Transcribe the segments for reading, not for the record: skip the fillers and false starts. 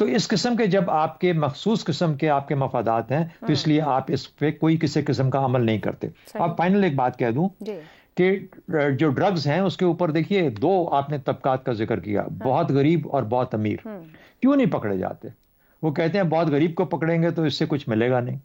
تو اس قسم کے جب آپ کے مخصوص قسم کے آپ کے مفادات ہیں تو اس لیے آپ اس پہ کوئی کسی قسم کا عمل نہیں کرتے. اب فائنل ایک بات کہہ دوں کہ جو ڈرگز ہیں اس کے اوپر دیکھیے 2 آپ نے طبقات کا ذکر کیا, بہت غریب اور بہت امیر. کیوں نہیں پکڑے جاتے؟ وہ کہتے ہیں بہت غریب کو پکڑیں گے تو اس سے کچھ ملے گا نہیں,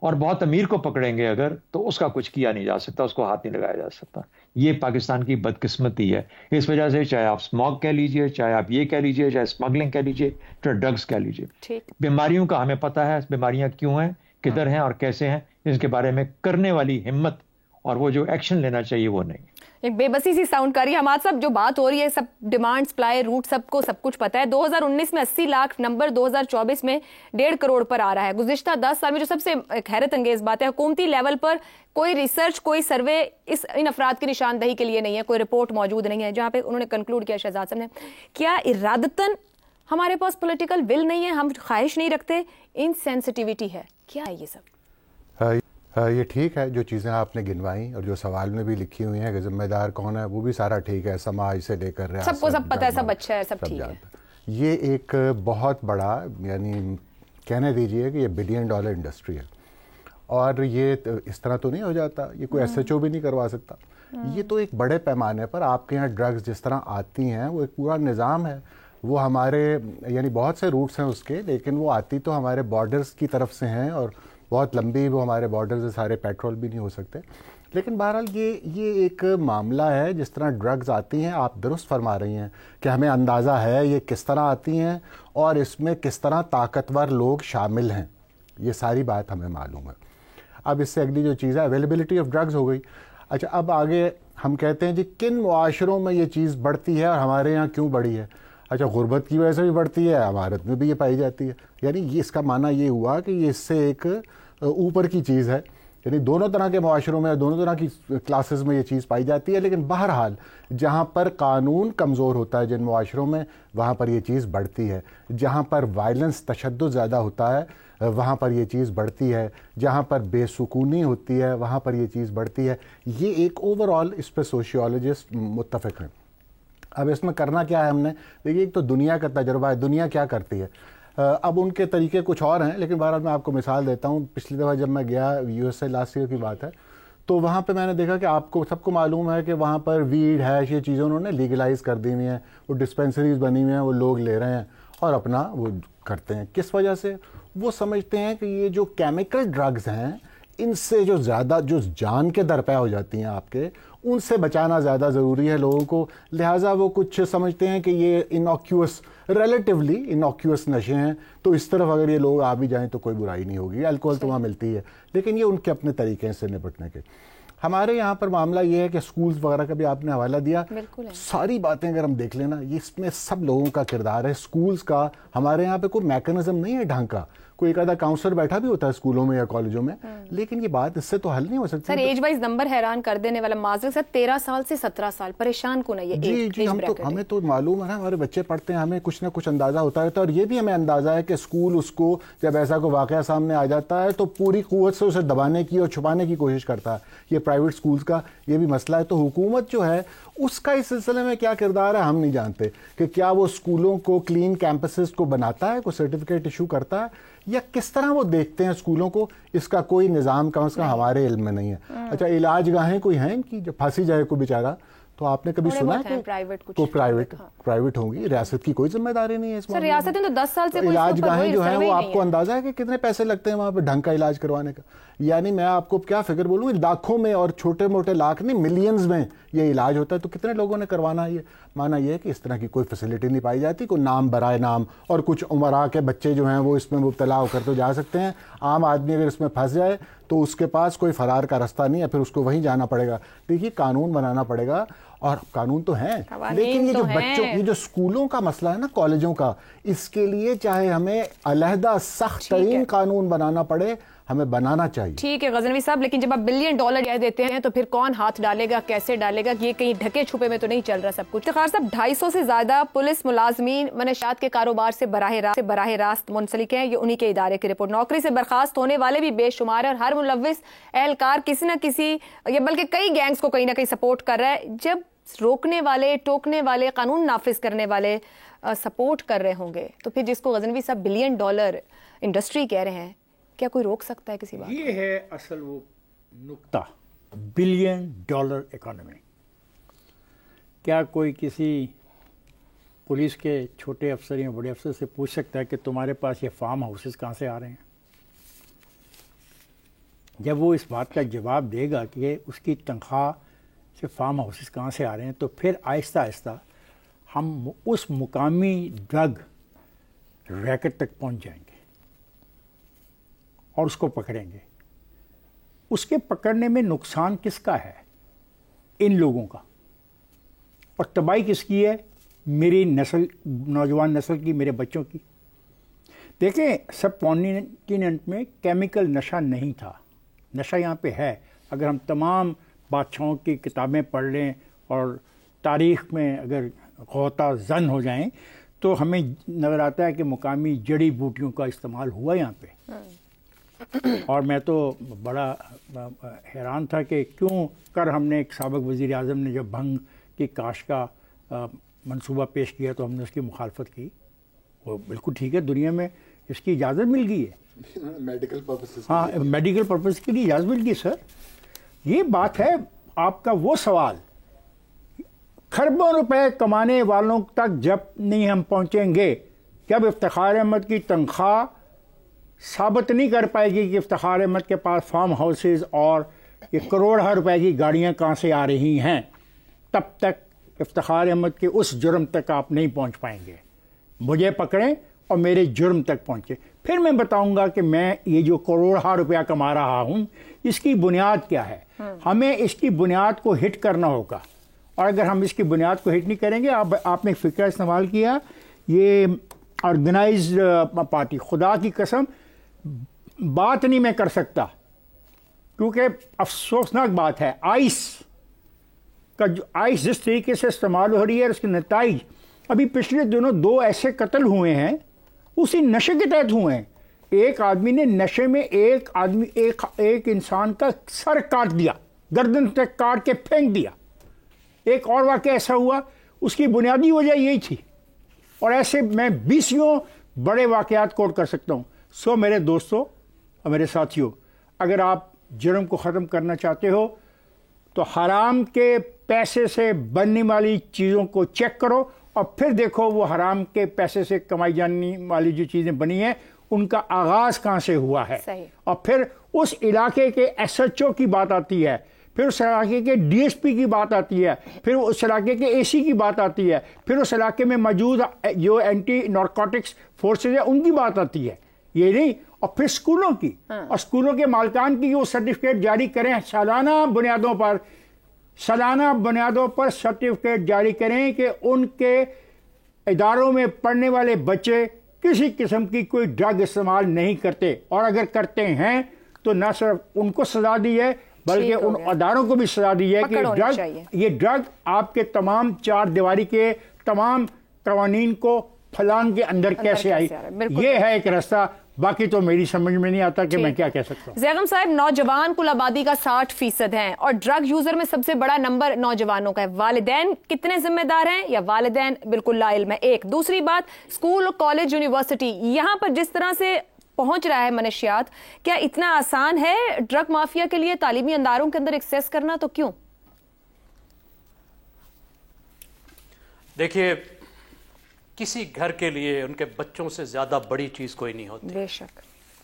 اور بہت امیر کو پکڑیں گے اگر تو اس کا کچھ کیا نہیں جا سکتا, اس کو ہاتھ نہیں لگایا جا سکتا. یہ پاکستان کی بدقسمتی ہے. اس وجہ سے چاہے آپ اسموگ کہہ لیجئے, چاہے آپ یہ کہہ لیجئے, چاہے اسمگلنگ کہہ لیجئے, چاہے ڈرگز کہہ لیجئے, بیماریوں کا ہمیں پتہ ہے بیماریاں کیوں ہیں, کدھر ہیں اور کیسے ہیں, اس کے بارے میں کرنے والی ہمت اور وہ جو ایکشن لینا چاہیے وہ نہیں. ایک بے بسی سی ساؤنڈ کر رہی ہے. ہمارے سب جو بات ہو رہی ہے سب ڈیمانڈ سپلائی روٹ سب کو سب کچھ پتا ہے. 2019 میں 80 لاکھ نمبر 2024 میں 1.5 کروڑ پر آ رہا ہے. گزشتہ 10 سال میں جو سب سے حیرت انگیز بات ہے, حکومتی لیول پر کوئی ریسرچ کوئی سروے ان افراد کی نشاندہی کے لیے نہیں ہے, کوئی رپورٹ موجود نہیں ہے جہاں پہ انہوں نے کنکلوڈ کیا شہزاد صاحب نے. کیا ارادتاً ہمارے پاس پولیٹیکل ول نہیں ہے, ہم خواہش نہیں رکھتے, ان سینسٹیوٹی ہے, کیا ہے یہ سب؟ یہ ٹھیک ہے جو چیزیں آپ نے گنوائیں اور جو سوال میں بھی لکھی ہوئی ہیں کہ ذمہ دار کون ہے, وہ بھی سارا ٹھیک ہے. سماج سے لے کر سب کو سب پتہ ہے, سب اچھا ہے, سب ٹھیک ہے. یہ ایک بہت بڑا یعنی کہنے دیجئے کہ یہ $1 بلین انڈسٹری ہے, اور یہ اس طرح تو نہیں ہو جاتا, یہ کوئی SHO بھی نہیں کروا سکتا. یہ تو ایک بڑے پیمانے پر آپ کے یہاں ڈرگز جس طرح آتی ہیں وہ ایک پورا نظام ہے. وہ ہمارے یعنی بہت سے روٹس ہیں اس کے, لیکن وہ آتی تو ہمارے بارڈرز کی طرف سے ہیں, اور بہت لمبی وہ ہمارے بارڈر سے سارے پیٹرول بھی نہیں ہو سکتے. لیکن بہرحال یہ ایک معاملہ ہے. جس طرح ڈرگز آتی ہیں, آپ درست فرما رہی ہیں کہ ہمیں اندازہ ہے یہ کس طرح آتی ہیں اور اس میں کس طرح طاقتور لوگ شامل ہیں, یہ ساری بات ہمیں معلوم ہے. اب اس سے اگلی جو چیز ہے اویلیبلٹی آف ڈرگز ہو گئی. اچھا, اب آگے ہم کہتے ہیں جی کن معاشروں میں یہ چیز بڑھتی ہے اور ہمارے یہاں کیوں بڑھی ہے. اچھا, غربت کی وجہ سے بھی بڑھتی ہے, عمارت میں بھی یہ پائی جاتی ہے. یعنی یہ اس کا معنی یہ ہوا کہ یہ اس سے ایک اوپر کی چیز ہے, یعنی دونوں طرح کے معاشروں میں دونوں طرح کی کلاسز میں یہ چیز پائی جاتی ہے. لیکن بہرحال جہاں پر قانون کمزور ہوتا ہے جن معاشروں میں, وہاں پر یہ چیز بڑھتی ہے. جہاں پر وائلنس تشدد زیادہ ہوتا ہے وہاں پر یہ چیز بڑھتی ہے. جہاں پر بے سکونی ہوتی ہے وہاں پر یہ چیز بڑھتی ہے. یہ ایک اوور آل اس پہ سوشیولوجسٹ متفق ہیں. اب اس میں کرنا کیا ہے ہم نے, دیکھیے ایک تو دنیا کا تجربہ ہے, دنیا کیا کرتی ہے. اب ان کے طریقے کچھ اور ہیں, لیکن بہرحال میں آپ کو مثال دیتا ہوں. پچھلی دفعہ جب میں گیا USA لاسٹ ایئر کی بات ہے, تو وہاں پہ میں نے دیکھا کہ آپ کو سب کو معلوم ہے کہ وہاں پر ویڈ ہیش یہ چیزیں انہوں نے لیگلائز کر دی ہوئی ہیں. وہ ڈسپینسریز بنی ہوئی ہیں, وہ لوگ لے رہے ہیں اور اپنا وہ کرتے ہیں. کس وجہ سے؟ وہ سمجھتے ہیں کہ یہ جو کیمیکل ڈرگز ہیں ان سے جو زیادہ جو جان کے درپے ہو جاتی ہیں آپ کے, ان سے بچانا زیادہ ضروری ہے لوگوں کو. لہٰذا وہ کچھ سمجھتے ہیں کہ یہ انوکیوس ریلیٹیولی انوکیوس نشے ہیں, تو اس طرف اگر یہ لوگ آ بھی جائیں تو کوئی برائی نہیں ہوگی. الکوہل تو وہاں ملتی ہے, لیکن یہ ان کے اپنے طریقے سے نپٹنے کے. ہمارے یہاں پر معاملہ یہ ہے کہ سکولز وغیرہ کا بھی آپ نے حوالہ دیا, ساری باتیں اگر ہم دیکھ لیں نا, یہ اس میں سب لوگوں کا کردار ہے. سکولز کا ہمارے یہاں پہ کوئی میکنزم نہیں ہے ڈھنگ کا. کوئی ایک آدھا کاؤنسلر بیٹھا بھی ہوتا ہے اسکولوں میں یا کالجوں میں, لیکن یہ بات اس سے تو حل نہیں ہو سکتی. سر ایج وائز نمبر حیران کر دینے والا, معذرت سے 13 سال سے 17 سال, پریشان کون ہے یہ؟ جی ہمیں تو معلوم ہے نا, ہمارے بچے پڑھتے ہیں, ہمیں کچھ نہ کچھ اندازہ ہوتا رہتا ہے. اور یہ بھی ہمیں اندازہ ہے کہ اسکول اس کو جب ایسا کوئی واقعہ سامنے آ جاتا ہے تو پوری قوت سے اسے دبانے کی اور چھپانے کی کوشش کرتا ہے. یہ پرائیویٹ اسکولز کا یہ بھی مسئلہ ہے. تو حکومت جو ہے اس کا اس سلسلے میں کیا کردار ہے ہم نہیں جانتے, کہ کیا وہ اسکولوں کو کلین کیمپسز کو بناتا ہے, کوئی سرٹیفکیٹ ایشو کرتا ہے, یا کس طرح وہ دیکھتے ہیں اسکولوں کو, اس کا کوئی نظام کم از کم ہمارے علم میں نہیں ہے. اچھا, علاج گاہیں کوئی ہیں کہ جب پھانسی جائے کوئی بیچارہ, تو آپ نے کبھی سنا کہ تو پرائیویٹ ہوں گی, ریاست کی کوئی ذمہ داری نہیں ہے اس میں. ریاستیں تو 10 سال سے علاج گاہیں جو ہیں وہ آپ کو اندازہ ہے کہ کتنے پیسے لگتے ہیں وہاں پہ ڈھنگ کا علاج کروانے کا. یعنی میں آپ کو کیا فگر بولوں, لاکھوں میں اور چھوٹے موٹے لاکھ نہیں ملینز میں یہ علاج ہوتا ہے. تو کتنے لوگوں نے کروانا ہے؟ یہ مانا یہ ہے کہ اس طرح کی کوئی فیسلٹی نہیں پائی جاتی, کوئی نام برائے نام, اور کچھ عمرا کے بچے جو ہیں وہ اس میں مبتلا ہو کر تو جا سکتے ہیں. عام آدمی اگر اس میں پھنس جائے تو اس کے پاس کوئی فرار کا راستہ نہیں ہے, پھر اس کو وہیں جانا پڑے گا. دیکھیے قانون بنانا پڑے گا, اور قانون تو ہیں, لیکن یہ جو بچوں یہ جو اسکولوں کا مسئلہ ہے نا, کالجوں کا, اس کے لیے چاہے ہمیں علیحدہ سخت ترین قانون بنانا پڑے, ہمیں بنانا چاہیے. ٹھیک ہے غزنوی صاحب, لیکن جب آپ $1 بلین کہہ دیتے ہیں تو پھر کون ہاتھ ڈالے گا, کیسے ڈالے گا؟ یہ کہیں ڈھکے چھپے میں تو نہیں چل رہا سب کچھ. خیر صاحب, 250 سے زیادہ پولیس ملازمین منشیات کے کاروبار سے براہ راست منسلک ہیں. یہ انہی کے ادارے کی رپورٹ. نوکری سے برخاست ہونے والے بھی بے شمار ہیں, اور ہر ملوث اہلکار کسی نہ کسی, یا بلکہ کئی گینگز کو کہیں نہ کہیں سپورٹ کر رہا ہے. جب روکنے والے, ٹوکنے والے, قانون نافذ کرنے والے سپورٹ کر رہے ہوں گے, تو پھر جس کو غزنوی صاحب $بلین انڈسٹری کہہ رہے ہیں, کیا کوئی روک سکتا ہے کسی بات؟ یہ ہے اصل وہ نقطہ, $1 بلین اکانومی. کیا کوئی کسی پولیس کے چھوٹے افسر یا بڑے افسر سے پوچھ سکتا ہے کہ تمہارے پاس یہ فارم ہاؤسز کہاں سے آ رہے ہیں؟ جب وہ اس بات کا جواب دے گا کہ اس کی تنخواہ سے فارم ہاؤسز کہاں سے آ رہے ہیں, تو پھر آہستہ آہستہ ہم اس مقامی ڈرگ ریکٹ تک پہنچ جائیں گے اور اس کو پکڑیں گے. اس کے پکڑنے میں نقصان کس کا ہے؟ ان لوگوں کا. اور تباہی کس کی ہے؟ میری نسل, نوجوان نسل کی, میرے بچوں کی. دیکھیں, سب کانٹیننٹ میں کیمیکل نشہ نہیں تھا, نشہ یہاں پہ ہے. اگر ہم تمام بادشاہوں کی کتابیں پڑھ لیں اور تاریخ میں اگر غوطہ زن ہو جائیں تو ہمیں نظر آتا ہے کہ مقامی جڑی بوٹیوں کا استعمال ہوا یہاں پہ. اور میں تو بڑا حیران تھا کہ کیوں کر ہم نے ایک سابق وزیر اعظم نے جب بھنگ کی کاشت کا منصوبہ پیش کیا تو ہم نے اس کی مخالفت کی. وہ بالکل ٹھیک ہے, دنیا میں اس کی اجازت مل گئی ہے, میڈیکل پرپسز. ہاں, میڈیکل پرپز کے لیے اجازت مل گئی. سر, یہ بات ہے آپ کا وہ سوال, کھربوں روپے کمانے والوں تک جب نہیں ہم پہنچیں گے, جب افتخار احمد کی تنخواہ ثابت نہیں کر پائے گی کہ افتخار احمد کے پاس فارم ہاؤسز اور یہ کروڑ روپے کی گاڑیاں کہاں سے آ رہی ہیں, تب تک افتخار احمد کے اس جرم تک آپ نہیں پہنچ پائیں گے. مجھے پکڑیں اور میرے جرم تک پہنچے, پھر میں بتاؤں گا کہ میں یہ جو کروڑ روپیہ کما رہا ہوں اس کی بنیاد کیا ہے. ہمیں اس کی بنیاد کو ہٹ کرنا ہوگا, اور اگر ہم اس کی بنیاد کو ہٹ نہیں کریں گے, آپ نے فکر استعمال کیا, یہ آرگنائزڈ پارٹی, خدا کی قسم بات نہیں میں کر سکتا, کیونکہ افسوسناک بات ہے. آئس جس طریقے سے استعمال ہو رہی ہے, اس کے نتائج ابھی پچھلے دنوں 2 ایسے قتل ہوئے ہیں اسی نشے کے تحت ہوئے ہیں. ایک آدمی نے نشے میں ایک انسان کا سر کاٹ دیا, گردن تک کاٹ کے پھینک دیا. ایک اور واقعہ ایسا ہوا, اس کی بنیادی وجہ یہی تھی. اور ایسے میں 20 بڑے واقعات کوٹ کر سکتا ہوں. سو میرے دوستوں اور میرے ساتھیوں, اگر آپ جرم کو ختم کرنا چاہتے ہو تو حرام کے پیسے سے بننے والی چیزوں کو چیک کرو, اور پھر دیکھو وہ حرام کے پیسے سے کمائی جانے والی جو چیزیں بنی ہیں ان کا آغاز کہاں سے ہوا ہے. اور پھر اس علاقے کے ایس ایچ او کی بات آتی ہے, پھر اس علاقے کے ڈی ایس پی کی بات آتی ہے, پھر اس علاقے کے اے سی کی بات آتی ہے, پھر اس علاقے میں موجود جو اینٹی نارکوٹکس فورسز ہیں ان کی بات آتی ہے. یہ نہیں, اور پھر اسکولوں کی, اور اسکولوں کے مالکان کی وہ سرٹیفکیٹ جاری کریں سالانہ بنیادوں پر سرٹیفکیٹ جاری کریں کہ ان کے اداروں میں پڑھنے والے بچے کسی قسم کی کوئی ڈرگ استعمال نہیں کرتے, اور اگر کرتے ہیں تو نہ صرف ان کو سزا دی ہے بلکہ ان اداروں کو بھی سزا دی ہے کہ یہ ڈرگ آپ کے تمام 4 دیواری کے تمام قوانین کو پھلانگ کے اندر کیسے آئی. یہ ہے ایک راستہ, باقی تو میری سمجھ میں نہیں آتا کہ میں کیا کہہ سکتا ہوں. زیغم صاحب, نوجوان کل آبادی کا 60% ہیں اور ڈرگ یوزر میں سب سے بڑا نمبر نوجوانوں کا ہے. والدین کتنے ذمہ دار ہیں, یا والدین بالکل لا علم ہے؟ ایک دوسری بات, اسکول, کالج, یونیورسٹی, یہاں پر جس طرح سے پہنچ رہا ہے منشیات, کیا اتنا آسان ہے ڈرگ مافیا کے لیے تعلیمی اداروں کے اندر ایکسیس کرنا؟ تو کیوں؟ دیکھیے, کسی گھر کے لیے ان کے بچوں سے زیادہ بڑی چیز کوئی نہیں ہوتی, بے شک,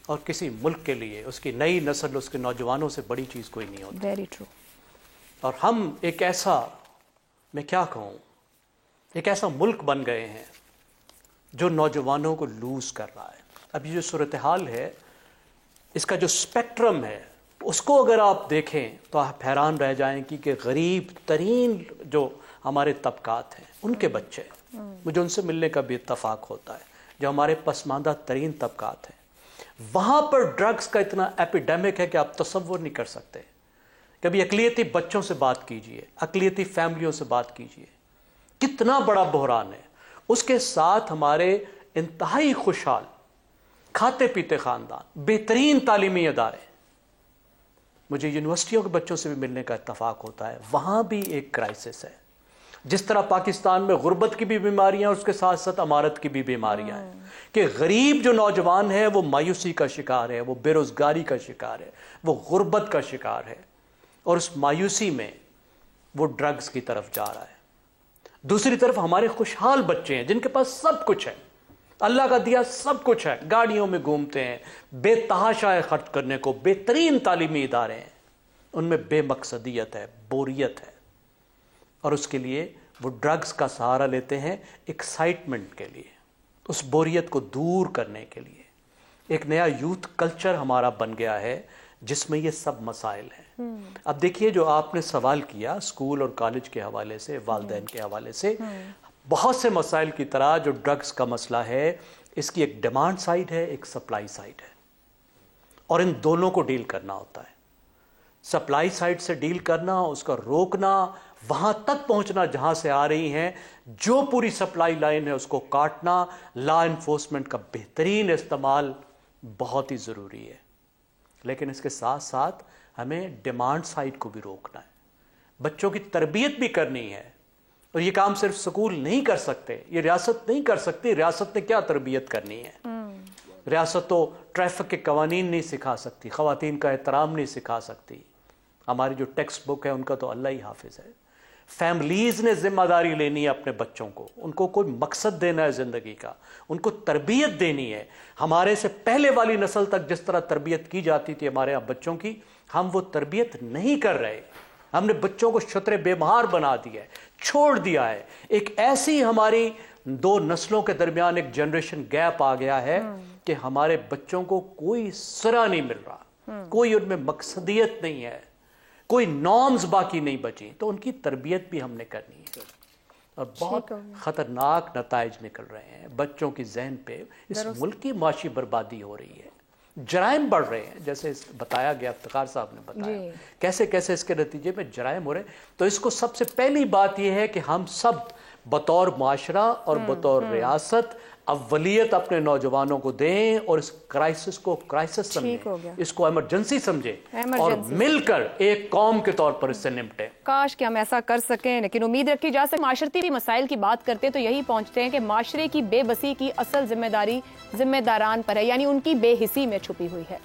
اور کسی ملک کے لیے اس کی نئی نسل, اس کے نوجوانوں سے بڑی چیز کوئی نہیں ہوتی. Very true. اور ہم ایک ایسا, میں کیا کہوں, ایک ایسا ملک بن گئے ہیں جو نوجوانوں کو لوز کر رہا ہے. اب یہ جو صورتحال ہے, اس کا جو اسپیکٹرم ہے, اس کو اگر آپ دیکھیں تو آپ حیران رہ جائیں کہ غریب ترین جو ہمارے طبقات ہیں ان کے بچے, مجھے ان سے ملنے کا بھی اتفاق ہوتا ہے, جو ہمارے پسماندہ ترین طبقات ہیں, وہاں پر ڈرگز کا اتنا ایپیڈیمک ہے کہ آپ تصور نہیں کر سکتے. کبھی اقلیتی بچوں سے بات کیجئے, اقلیتی فیملیوں سے بات کیجئے, کتنا بڑا بحران ہے. اس کے ساتھ ہمارے انتہائی خوشحال کھاتے پیتے خاندان, بہترین تعلیمی ادارے. مجھے یونیورسٹیوں کے بچوں سے بھی ملنے کا اتفاق ہوتا ہے, وہاں بھی ایک کرائسس ہے. جس طرح پاکستان میں غربت کی بھی بیماریاں اور اس کے ساتھ ساتھ امارت کی بھی بیماریاں ہیں کہ غریب جو نوجوان ہے وہ مایوسی کا شکار ہے، وہ بے روزگاری کا شکار ہے، وہ غربت کا شکار ہے، اور اس مایوسی میں وہ ڈرگز کی طرف جا رہا ہے۔ دوسری طرف ہمارے خوشحال بچے ہیں جن کے پاس سب کچھ ہے، اللہ کا دیا سب کچھ ہے، گاڑیوں میں گھومتے ہیں، بے تحاشا ہے خرچ کرنے کو، بہترین تعلیمی ادارے ہیں، ان میں بے مقصدیت ہے، بوریت ہے، اور اس کے لیے وہ ڈرگز کا سہارا لیتے ہیں ایکسائٹمنٹ کے لیے، اس بوریت کو دور کرنے کے لیے۔ ایک نیا یوتھ کلچر ہمارا بن گیا ہے جس میں یہ سب مسائل ہیں۔ اب دیکھیے جو آپ نے سوال کیا اسکول اور کالج کے حوالے سے، والدین کے حوالے سے، بہت سے مسائل کی طرح جو ڈرگز کا مسئلہ ہے اس کی ایک ڈیمانڈ سائڈ ہے، ایک سپلائی سائڈ ہے، اور ان دونوں کو ڈیل کرنا ہوتا ہے۔ سپلائی سائڈ سے ڈیل کرنا، اس کا روکنا، وہاں تک پہنچنا جہاں سے آ رہی ہیں، جو پوری سپلائی لائن ہے اس کو کاٹنا، لا انفورسمنٹ کا بہترین استعمال بہت ہی ضروری ہے۔ لیکن اس کے ساتھ ساتھ ہمیں ڈیمانڈ سائڈ کو بھی روکنا ہے، بچوں کی تربیت بھی کرنی ہے، اور یہ کام صرف سکول نہیں کر سکتے، یہ ریاست نہیں کر سکتی۔ ریاست نے کیا تربیت کرنی ہے؟ ریاست تو ٹریفک کے قوانین نہیں سکھا سکتی، خواتین کا احترام نہیں سکھا سکتی، ہماری جو ٹیکسٹ بک ہے ان کا تو اللہ ہی حافظ ہے۔ فیملیز نے ذمہ داری لینی ہے اپنے بچوں کو، ان کو کوئی مقصد دینا ہے زندگی کا، ان کو تربیت دینی ہے۔ ہمارے سے پہلے والی نسل تک جس طرح تربیت کی جاتی تھی ہمارے یہاں بچوں کی، ہم وہ تربیت نہیں کر رہے، ہم نے بچوں کو شتر بے مہار بنا دیا ہے، چھوڑ دیا ہے۔ ایک ایسی ہماری دو نسلوں کے درمیان ایک جنریشن گیپ آ گیا ہے کہ ہمارے بچوں کو کوئی سرا نہیں مل رہا، کوئی ان میں مقصدیت نہیں ہے، کوئی نارمز باقی نہیں بچی، تو ان کی تربیت بھی ہم نے کرنی ہے، اور بہت خطرناک نتائج نکل رہے ہیں بچوں کی ذہن پہ۔ اس ملک کی معاشی بربادی ہو رہی ہے، جرائم بڑھ رہے ہیں، جیسے بتایا گیا، افتخار صاحب نے بتایا کیسے کیسے اس کے نتیجے میں جرائم ہو رہے ہیں۔ تو اس کو سب سے پہلی بات یہ ہے کہ ہم سب بطور معاشرہ اور بطور ریاست اولیت اپنے نوجوانوں کو دیں، اور اس کرائسس کو کرائسس سمجھیں، اس کو ایمرجنسی سمجھیں، اور مل کر ایک قوم کے طور پر اس سے نمٹیں۔ کاش کہ ہم ایسا کر سکیں، لیکن امید رکھی جا سکے۔ معاشرتی مسائل کی بات کرتے تو یہی پہنچتے ہیں کہ معاشرے کی بے بسی کی اصل ذمہ داری ذمہ داران پر ہے، یعنی ان کی بے حسی میں چھپی ہوئی ہے۔